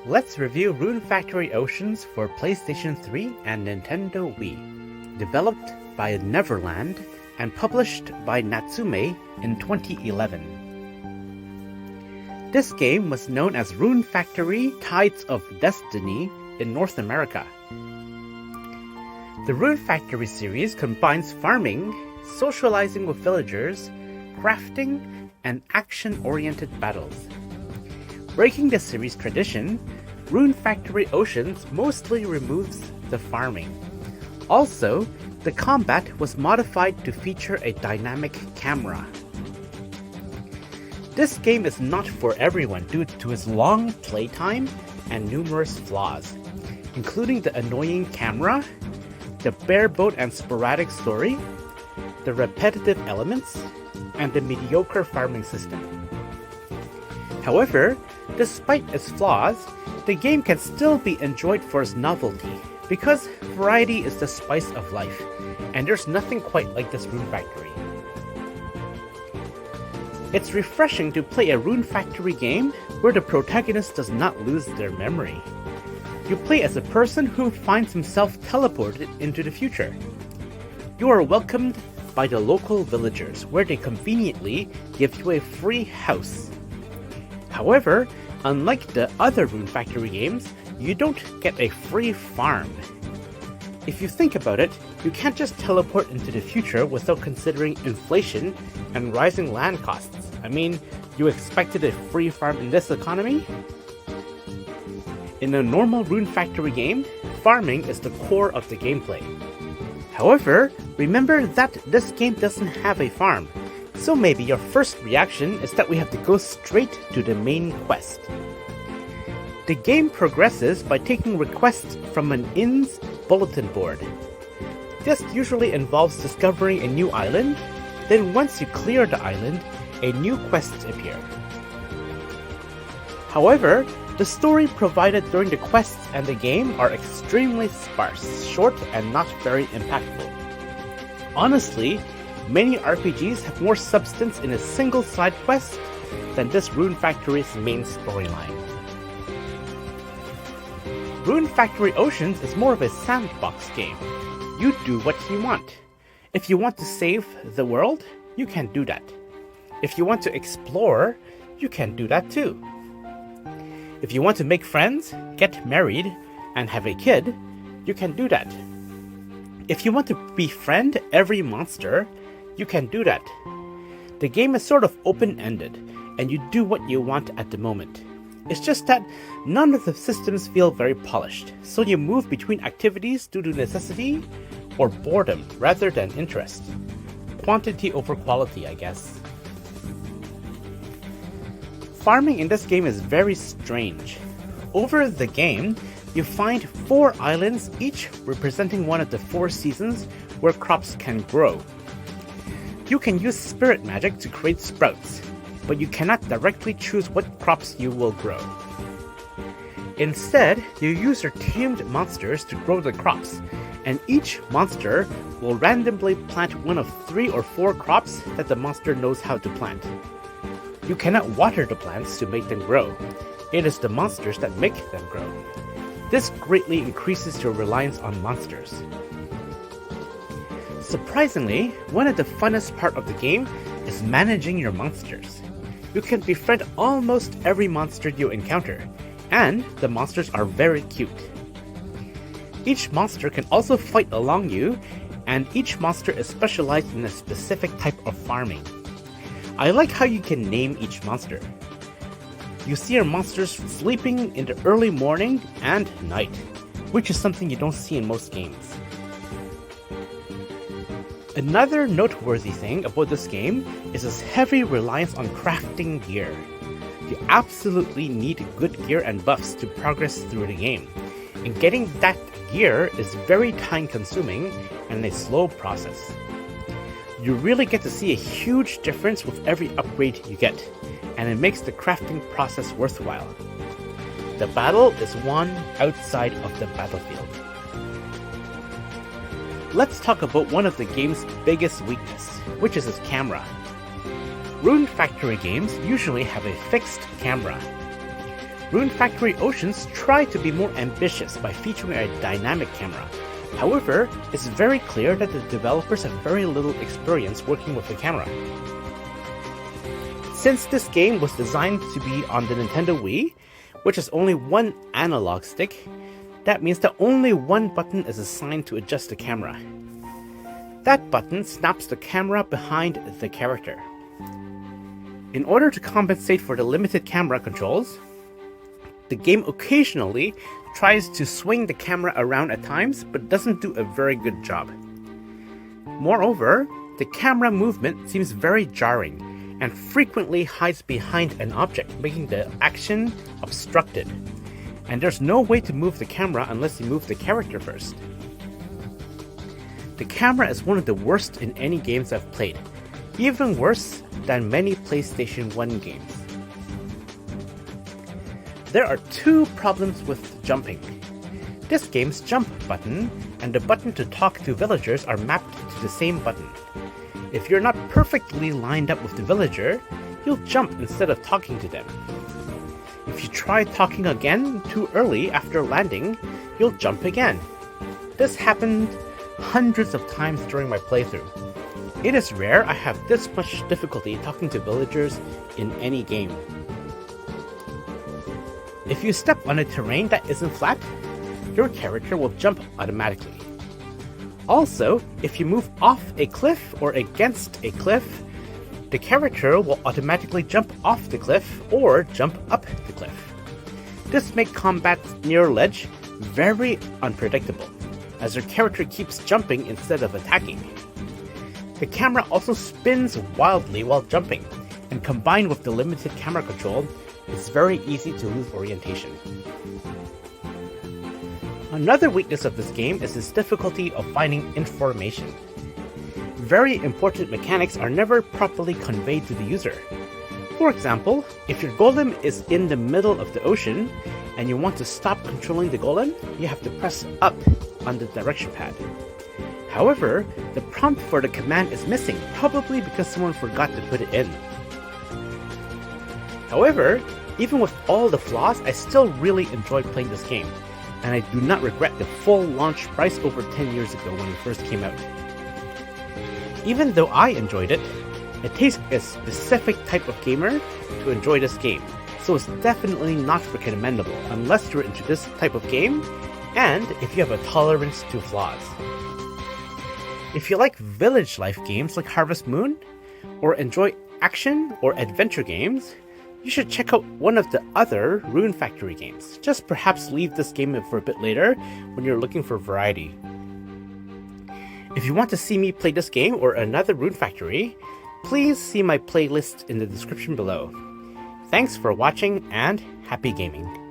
Let's review Rune Factory Oceans for PlayStation 3 and Nintendo Wii. Developed by Neverland and published by Natsume in 2011. This game was known as Rune Factory Tides of Destiny in North America. The Rune Factory series combines farming, socializing with villagers, crafting, and action-oriented battles. Breaking the series tradition, Rune Factory Oceans mostly removes the farming. Also, the combat was modified to feature a dynamic camera. This game is not for everyone due to its long playtime and numerous flaws, including the annoying camera, the bareboat and sporadic story, the repetitive elements, and the mediocre farming system. However, despite its flaws, the game can still be enjoyed for its novelty, because variety is the spice of life, and there's nothing quite like this Rune Factory. It's refreshing to play a Rune Factory game where the protagonist does not lose their memory. You play as a person who finds himself teleported into the future. You are welcomed by the local villagers, where they conveniently give you a free house. However, unlike the other Rune Factory games, you don't get a free farm. If you think about it, you can't just teleport into the future without considering inflation and rising land costs. I mean, you expected a free farm in this economy? In a normal Rune Factory game, farming is the core of the gameplay. However, remember that this game doesn't have a farm, so maybe your first reaction is that we have to go straight to the main quest. The game progresses by taking requests from an inn's bulletin board. This usually involves discovering a new island, then once you clear the island, a new quest appears. However, the story provided during the quests and the game are extremely sparse, short, and not very impactful. Honestly, many RPGs have more substance in a single side quest than this Rune Factory's main storyline. Rune Factory Oceans is more of a sandbox game. You do what you want. If you want to save the world, you can do that. If you want to explore, you can do that too. If you want to make friends, get married, and have a kid, you can do that. If you want to befriend every monster, you can do that. The game is sort of open-ended, and you do what you want at the moment. It's just that none of the systems feel very polished, so you move between activities due to necessity or boredom rather than interest. Quantity over quality, I guess. Farming in this game is very strange. Over the game, you find 4 islands, each representing one of the 4 seasons where crops can grow. You can use spirit magic to create sprouts, but you cannot directly choose what crops you will grow. Instead, you use your tamed monsters to grow the crops, and each monster will randomly plant one of 3 or 4 crops that the monster knows how to plant. You cannot water the plants to make them grow. It is the monsters that make them grow. This greatly increases your reliance on monsters. Surprisingly, one of the funnest part of the game is managing your monsters. You can befriend almost every monster you encounter, and the monsters are very cute. Each monster can also fight along you, and each monster is specialized in a specific type of farming. I like how you can name each monster. You see your monsters sleeping in the early morning and night, which is something you don't see in most games. Another noteworthy thing about this game is its heavy reliance on crafting gear. You absolutely need good gear and buffs to progress through the game, and getting that gear is very time consuming and a slow process. You really get to see a huge difference with every upgrade you get, and it makes the crafting process worthwhile. The battle is won outside of the battlefield. Let's talk about one of the game's biggest weakness, which is its camera. Rune Factory games usually have a fixed camera. Rune Factory Oceans tried to be more ambitious by featuring a dynamic camera. However, it's very clear that the developers have very little experience working with the camera. Since this game was designed to be on the Nintendo Wii, which has only one analog stick, that means that only one button is assigned to adjust the camera. That button snaps the camera behind the character. In order to compensate for the limited camera controls, the game occasionally tries to swing the camera around at times, but doesn't do a very good job. Moreover, the camera movement seems very jarring, and frequently hides behind an object, making the action obstructed. And there's no way to move the camera unless you move the character first. The camera is one of the worst in any games I've played, even worse than many PlayStation 1 games. There are two problems with jumping. This game's jump button and the button to talk to villagers are mapped to the same button. If you're not perfectly lined up with the villager, you'll jump instead of talking to them. If you try talking again too early after landing, you'll jump again. This happened hundreds of times during my playthrough. It is rare I have this much difficulty talking to villagers in any game. If you step on a terrain that isn't flat, your character will jump automatically. Also, if you move off a cliff or against a cliff, the character will automatically jump off the cliff or jump up the cliff. This makes combat near ledge very unpredictable, as your character keeps jumping instead of attacking. The camera also spins wildly while jumping, and combined with the limited camera control, it's very easy to lose orientation. Another weakness of this game is its difficulty of finding information. Very important mechanics are never properly conveyed to the user. For example, if your golem is in the middle of the ocean and you want to stop controlling the golem, you have to press up on the direction pad. However, the prompt for the command is missing, probably because someone forgot to put it in. However, even with all the flaws, I still really enjoyed playing this game, and I do not regret the full launch price over 10 years ago when it first came out. Even though I enjoyed it, it takes a specific type of gamer to enjoy this game, so it's definitely not recommendable unless you're into this type of game, and if you have a tolerance to flaws. If you like village life games like Harvest Moon, or enjoy action or adventure games, you should check out one of the other Rune Factory games. Just perhaps leave this game for a bit later when you're looking for variety. If you want to see me play this game or another Rune Factory, please see my playlist in the description below. Thanks for watching and happy gaming!